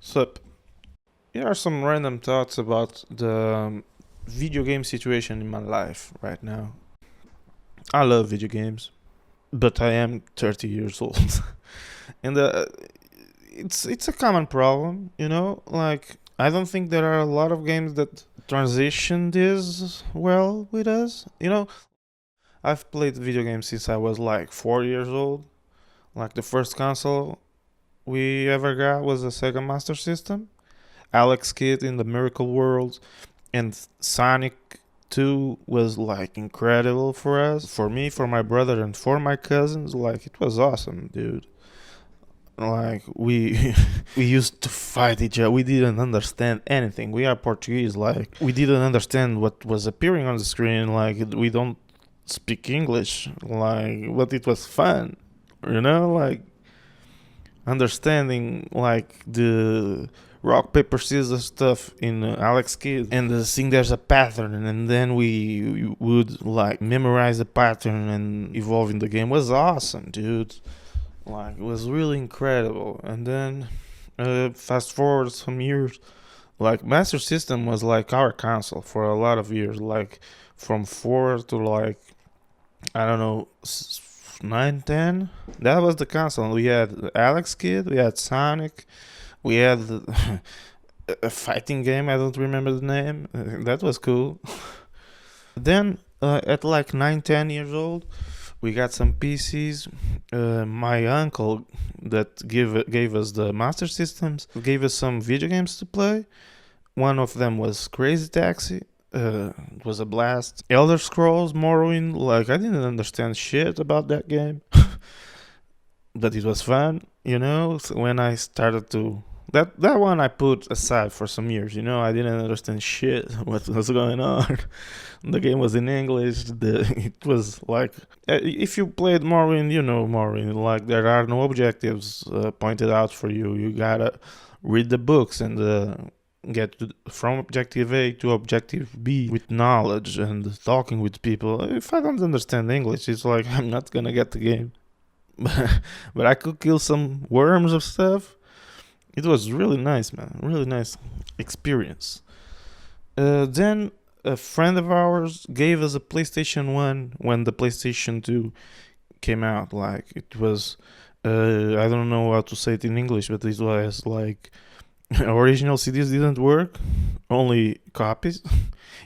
Sup? Here are some random thoughts about the video game situation in my life right now. I love video games, but I am 30 years old, and it's a common problem, you know. Like I don't think there are a lot of games that transition this well with us. You know, I've played video games since I was like 4 years old. Like the first console we ever got was a Sega Master System. Alex Kidd in the Miracle World, and Sonic 2 was like incredible for us, for me, for my brother, and for my cousins. Like it was awesome, dude. Like we we used to fight each other. We didn't understand anything. We are Portuguese. Like we didn't understand what was appearing on the screen. Like we don't speak English. Like but it was fun, you know. Like understanding like the rock paper scissors stuff in Alex Kidd, and seeing there's a pattern, and then we would like memorize the pattern and evolve in the game was awesome, dude. Like it was really incredible. And then fast forward some years, like Master System was like our console for a lot of years, like from 4 to like I don't know 9, 10. That was the console. We had Alex Kidd, we had Sonic, we had a fighting game. I don't remember the name. That was cool. Then at like 9, 10 years old, we got some PCs. My uncle that gave us the Master Systems gave us some video games to play. One of them was Crazy Taxi. It was a blast. Elder Scrolls Morrowind. Like I didn't understand shit about that game, but it was fun. You know, so when I started to that one I put aside for some years. You know, I didn't understand shit what was going on. The game was in English. It was like if you played Morrowind, you know Morrowind. Like there are no objectives pointed out for you. You gotta read the books and get from objective A to objective B with knowledge and talking with people. If I don't understand English, it's like I'm not gonna get the game. But I could kill some worms or stuff. It was really nice, man. Really nice experience. Then a friend of ours gave us a PlayStation 1 when the PlayStation 2 came out. Like, it was, I don't know how to say it in English, but it was like original CDs didn't work, only copies.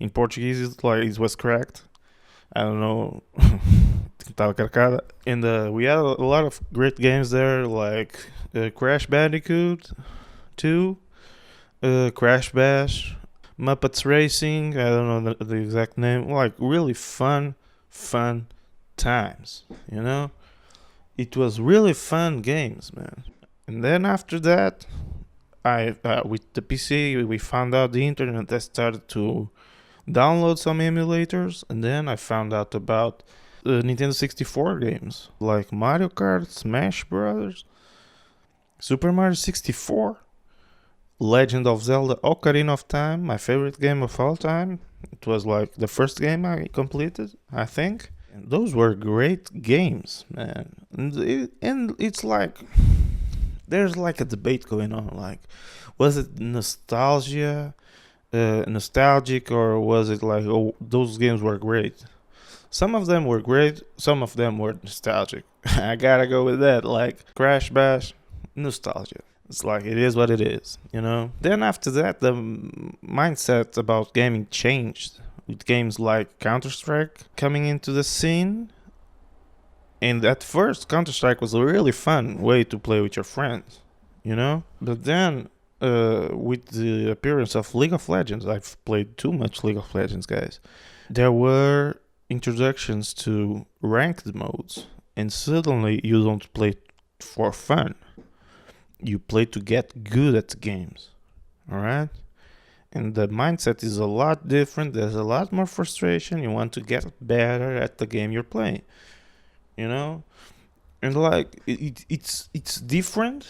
In Portuguese, it's like it was cracked. I don't know. Estava carcada. And we had a lot of great games there, like Crash Bandicoot 2, Crash Bash, Muppets Racing. I don't know the exact name. Like really fun times. You know, it was really fun games, man. And then after that, I with the PC, we found out the internet. I started to download some emulators, and then I found out about Nintendo 64 games like Mario Kart, Smash Brothers, Super Mario 64, Legend of Zelda: Ocarina of Time, my favorite game of all time. It was like the first game I completed, I think. And those were great games, man. And it's like there's like a debate going on. Like, was it nostalgic, or was it like, oh, those games were great? Some of them were great, some of them were nostalgic. I gotta go with that. Like Crash Bash, nostalgia. It's like it is what it is, you know? Then after that, the mindset about gaming changed with games like Counter Strike coming into the scene. And at first, Counter Strike was a really fun way to play with your friends, you know? But then, with the appearance of League of Legends, I've played too much League of Legends, guys. There were introductions to ranked modes, and suddenly you don't play for fun. You play to get good at the games, alright? And the mindset is a lot different. There's a lot more frustration. You want to get better at the game you're playing, you know? And like it's different.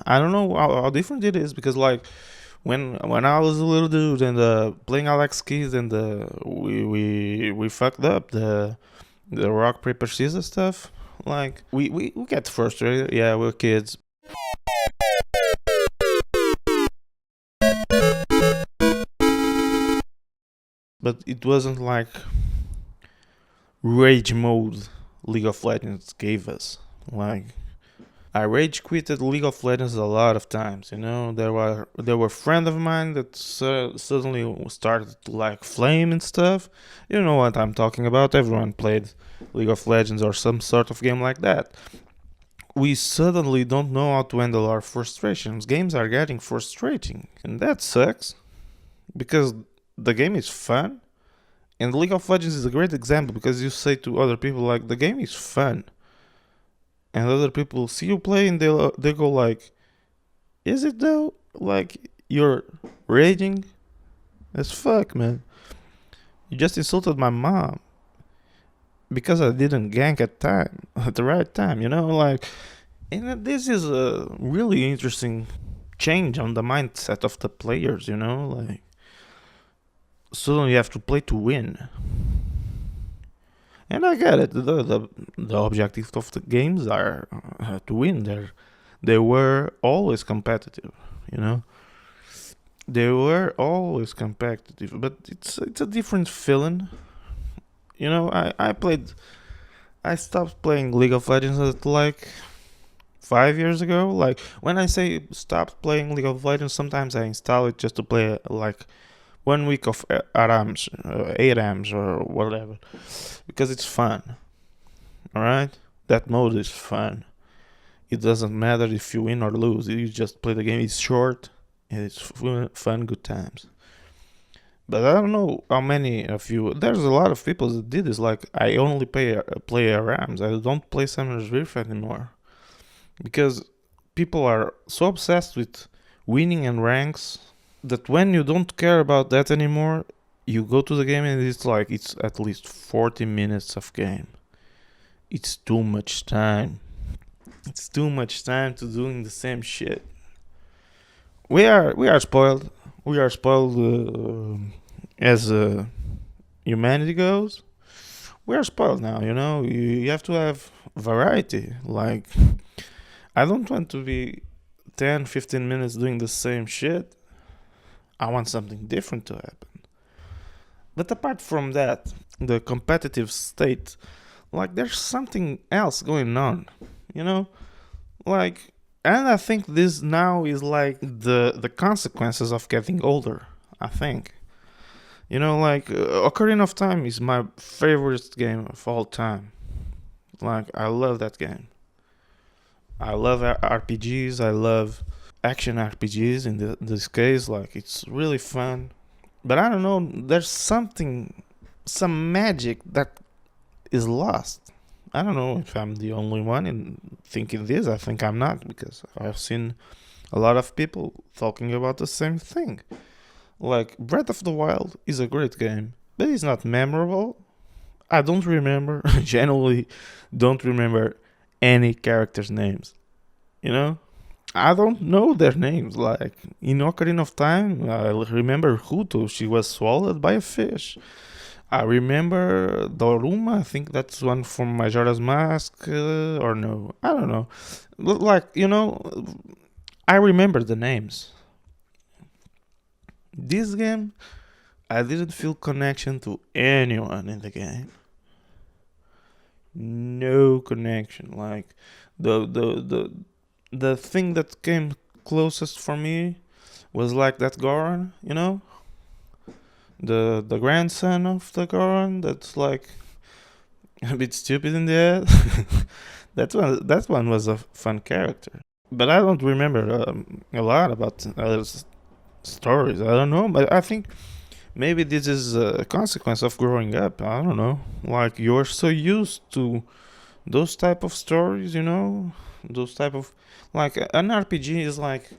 I don't know how different it is, because like when I was a little dude and playing Alex Keys, and we fucked up the rock paper scissors stuff. Like we get frustrated. Yeah, we're kids. but it wasn't like rage mode League of Legends gave us. Like, I rage quitted League of Legends a lot of times. You know, there were friends of mine that suddenly started to like flame and stuff. You know what I'm talking about? Everyone played League of Legends or some sort of game like that. We suddenly don't know how to handle our frustrations. Games are getting frustrating, and that sucks because the game is fun. And League of Legends is a great example because you say to other people like the game is fun, and other people see you play and they go like, "Is it though? Like you're raging as fuck, man. You just insulted my mom because I didn't gank at the right time. You know, like." And this is a really interesting change on the mindset of the players. You know, like suddenly you have to play to win. And I get it. The objective of the games are to win. They were always competitive. You know, they were always competitive. But it's a different feeling. You know, I stopped playing League of Legends at like 5 years ago. Like when I say stopped playing League of Legends, sometimes I install it just to play like 1 week of ARAMs, 8 AMs or whatever, because it's fun. All right, that mode is fun. It doesn't matter if you win or lose. You just play the game. It's short and it's fun, good times. But I don't know how many of you. There's a lot of people that did this. Like I only play ARAMs. I don't play Summoner's Rift anymore because people are so obsessed with winning and ranks that when you don't care about that anymore, you go to the game and it's like it's at least 40 minutes of game. It's too much time. It's too much time to doing the same shit. We are spoiled. We are spoiled as humanity goes. We are spoiled now. You know, you have to have variety. Like I don't want to be 10, 15 minutes doing the same shit. I want something different to happen. But apart from that, the competitive state, like there's something else going on, you know? Like, and I think this now is like the consequences of getting older, I think. You know, like Ocarina of Time is my favorite game of all time. Like, I love that game. I love RPGs. I love action RPGs in this case. Like, it's really fun. But I don't know. There's some magic that is lost. I don't know if I'm the only one in thinking this. I think I'm not because I've seen a lot of people talking about the same thing. Like Breath of the Wild is a great game, but it's not memorable. I don't remember, genuinely don't remember any characters' names. You know? I don't know their names. Like in Ocarina of Time, I remember Huto. She was swallowed by a fish. I remember Doruma. I think that's one from Majora's Mask, or no, I don't know. Like you know, I remember the names. This game, I didn't feel connection to anyone in the game. No connection. Like the the the the thing that came closest for me was like that Goron, you know, the grandson of the Goron. That's like a bit stupid in the head. That one was a fun character, but I don't remember a lot about other stories. I don't know, but I think maybe this is a consequence of growing up. I don't know. Like you're so used to those type of stories, you know, those type of like an RPG is like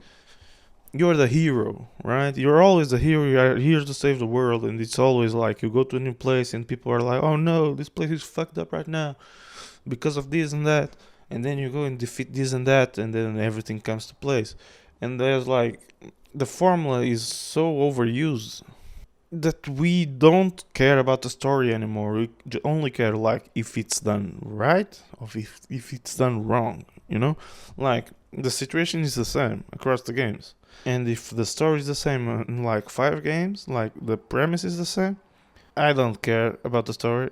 you're the hero, right? You're always the hero. You're here to save the world, and it's always like you go to a new place and people are like, "Oh no, this place is fucked up right now because of this and that." And then you go and defeat this and that, and then everything comes to place. And there's like the formula is so overused that we don't care about the story anymore. We only care like if it's done right or if it's done wrong. You know, like the situation is the same across the games, and if the story is the same in like 5 games, like the premise is the same, I don't care about the story.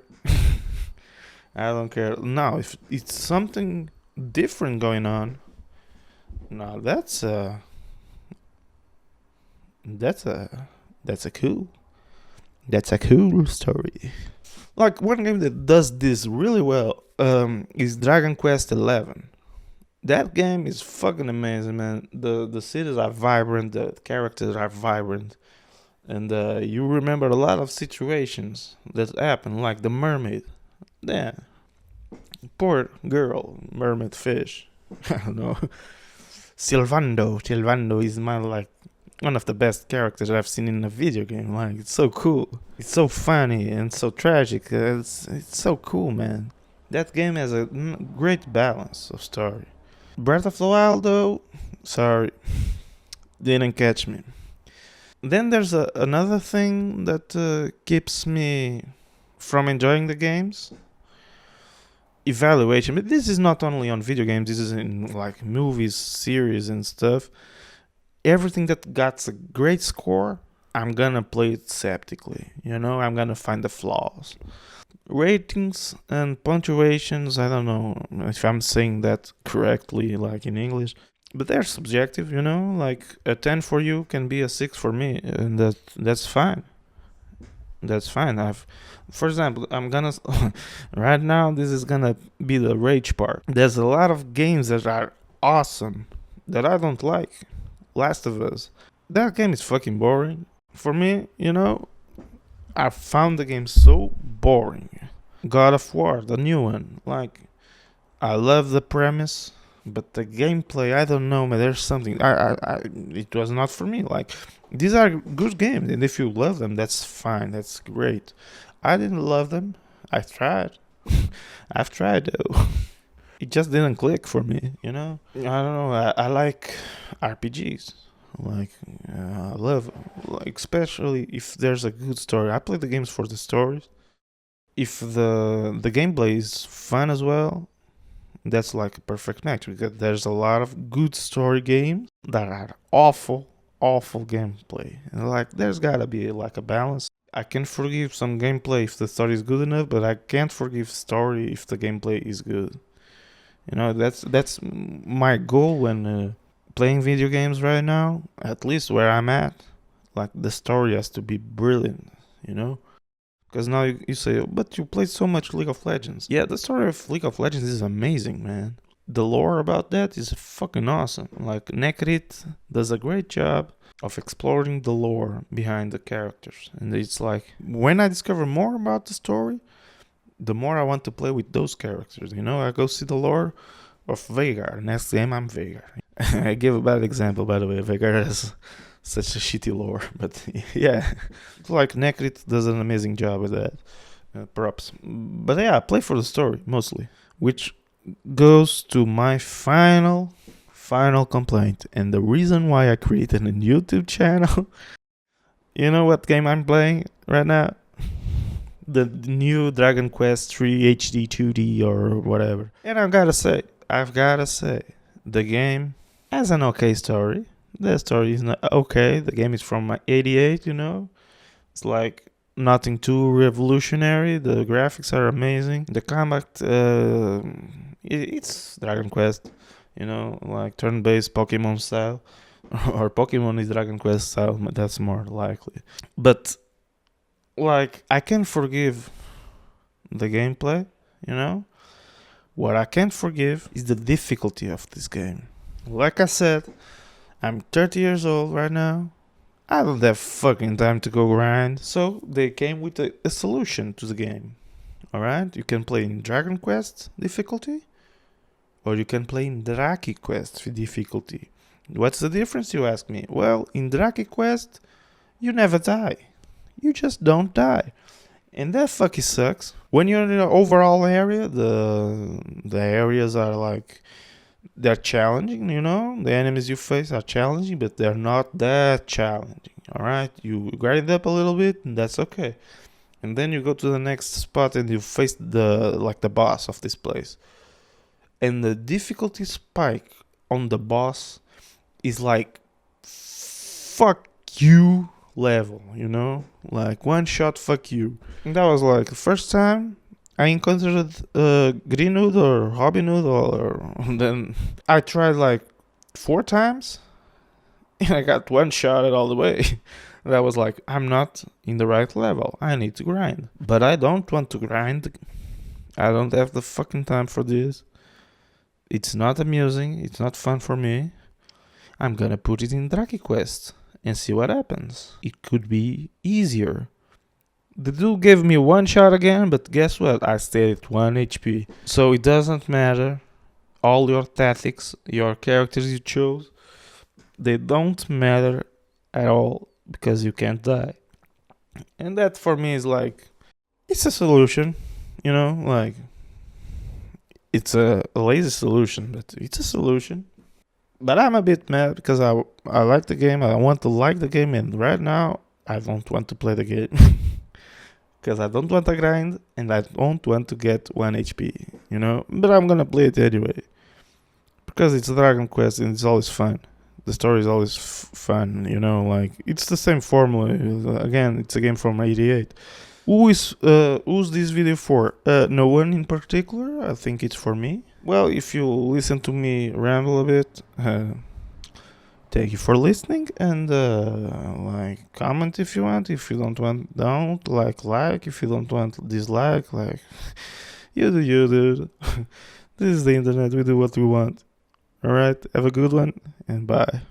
I don't care. Now, if it's something different going on, now that's a that's a cool that's a cool story. Like one game that does this really well is Dragon Quest XI. That game is fucking amazing, man. The cities are vibrant, the characters are vibrant, and you remember a lot of situations that happen, like the mermaid. Yeah, poor girl, mermaid fish. I don't know. Silvando is my like one of the best characters I've seen in a video game. Like it's so cool, it's so funny and so tragic. It's so cool, man. That game has a great balance of story. Breath of the Wild, though, sorry, didn't catch me. Then there's another thing that keeps me from enjoying the games. Evaluation, but this is not only on video games. This is in like movies, series, and stuff. Everything that got a great score, I'm gonna play it skeptically. You know, I'm gonna find the flaws. Ratings and punctuations, I don't know if I'm saying that correctly, like in English, but they're subjective, you know. Like a 10 for you can be a 6 for me, and that's fine. That's fine. For example, I'm gonna right now. This is gonna be the rage part. There's a lot of games that are awesome that I don't like. Last of Us. That game is fucking boring for me. You know, I found the game so boring. God of War, the new one. Like, I love the premise, but the gameplay, I don't know, man. There's something. It was not for me. Like, these are good games, and if you love them, that's fine. That's great. I didn't love them. I tried. I've tried though. It just didn't click for me. You know. I don't know. I like RPGs. Like I love, like especially if there's a good story. I play the games for the stories. If the gameplay is fun as well, that's like a perfect match because there's a lot of good story games that are awful gameplay. And like there's gotta be like a balance. I can forgive some gameplay if the story is good enough, but I can't forgive story if the gameplay is good. You know, that's my goal when playing video games right now. At least where I'm at, like the story has to be brilliant. You know, because now you say, but you played so much League of Legends. Yeah, the story of League of Legends is amazing, man. The lore about that is fucking awesome. Like Nekrit does a great job of exploring the lore behind the characters, and it's like when I discover more about the story, the more I want to play with those characters. You know, I go see the lore of Veigar. Next game, I'm Veigar. I give a bad example, by the way. Veigar has such a shitty lore, but yeah, like Nekrit does an amazing job with that. Props. But yeah, I play for the story mostly, which goes to my final complaint and the reason why I created a YouTube channel. You know what game I'm playing right now? The new Dragon Quest 3 HD 2D or whatever. And I've gotta say, the game has an okay story. The story is not okay. The game is from '88, you know. It's like nothing too revolutionary. The graphics are amazing. The combat, it's Dragon Quest, you know, like turn-based Pokemon style. Or Pokemon is Dragon Quest style, that's more likely. But like I can forgive the gameplay, you know. What I can't forgive is the difficulty of this game. Like I said, I'm 30 years old right now. I don't have fucking time to go grind. So they came with a solution to the game. Alright? You can play in Dragon Quest difficulty, or you can play in Draki Quest difficulty. What's the difference, you ask me? Well, in Draki Quest, you never die. You just don't die. And that fucking sucks. When you're in the overall area, the areas are like, they're challenging, you know? The enemies you face are challenging, but they're not that challenging, alright? You grind up a little bit, and that's okay. And then you go to the next spot and you face the boss of this place. And the difficulty spike on the boss is like, fuck you. level, you know? Like one shot, fuck you. And that was like the first time I encountered Greenwood or Robin Hood, or then I tried like 4 times and I got one shot at all the way. That was like, I'm not in the right level. I need to grind. But I don't want to grind. I don't have the fucking time for this. It's not amusing. It's not fun for me. I'm gonna put it in Draki Quest and see what happens. It could be easier. The dude gave me one shot again, but guess what? I stayed at 1 HP. So it doesn't matter. All your tactics, your characters you chose, they don't matter at all because you can't die. And that for me is like, it's a solution, you know? Like, it's a lazy solution, but it's a solution. But I'm a bit mad because I like the game, I want to like the game, and right now I don't want to play the game. Because I don't want to grind and I don't want to get 1 HP, you know? But I'm gonna play it anyway. Because it's Dragon Quest and it's always fun. The story is always fun, you know? Like, it's the same formula. Again, it's a game from '88. Who's this video for? No one in particular. I think it's for me. Well, if you listen to me ramble a bit, thank you for listening, and like, comment if you want. If you don't want, don't like. If you don't want, dislike. Like, you do you, dude. This is the internet. We do what we want. All right. Have a good one, and bye.